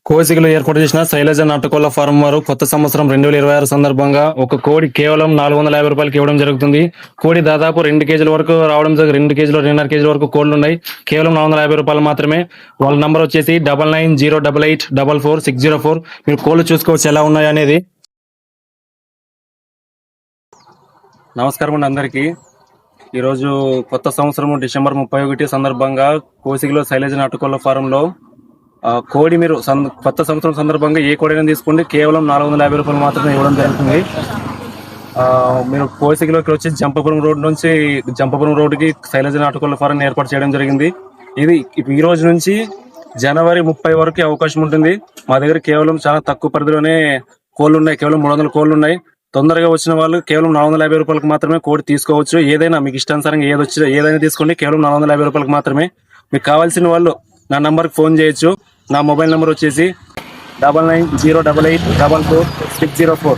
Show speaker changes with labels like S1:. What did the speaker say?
S1: కోసికలో ఏర్పాటు చేసిన శైలజ నాటుకోళ్ల ఫారం వారు కొత్త సంవత్సరం 2026 సందర్భంగా ఒక కోడి కేవలం 450 రూపాయలకి ఇవ్వడం జరుగుతుంది. కోడి దాదాపు 2 కేజీల వరకు రావడం 2 కేజీలు 2.5 కేజీల వరకు కోళ్లు ఉన్నాయి. కేవలం 450 రూపాయలు మాత్రమే. వాళ్ళ నంబర్ వచ్చేసి 9908844604. మీరు కోళ్లు చూసుకోవచ్చు ఎలా ఉన్నాయి అనేది. నమస్కారం అండి అందరికీ. ఈరోజు కొత్త సంవత్సరం డిసెంబర్ 31 సందర్భంగా కోసికలో శైలజ నాటుకోళ్ల ఫారంలో కోడి మీరు కొత్త సంవత్సరం సందర్భంగా ఏ కోడైనా తీసుకోండి, కేవలం 450 రూపాయలు మాత్రమే ఇవ్వడం జరుగుతుంది. మీరు కోసికలోకి వచ్చి జంపపురం రోడ్డుకి శైలజ నాటుకోళ్ల ఫారం ఏర్పాటు చేయడం జరిగింది. ఇది ఈ రోజు నుంచి జనవరి 30 వరకు అవకాశం ఉంటుంది. మా దగ్గర కేవలం చాలా తక్కువ పరిధిలోనే కోళ్లు ఉన్నాయి. కేవలం 300 కోళ్లు ఉన్నాయి. తొందరగా వచ్చిన వాళ్ళు కేవలం 450 రూపాయలకు మాత్రమే కోడి తీసుకోవచ్చు. ఏదైనా మీకు ఇష్టానుసారంగా ఏదైనా తీసుకోండి, కేవలం 450 రూపాయలకు మాత్రమే. మీకు కావాల్సిన వాళ్ళు నా నంబర్కి ఫోన్ చేయొచ్చు. నా మొబైల్ నెంబర్ వచ్చేసి 9908844604.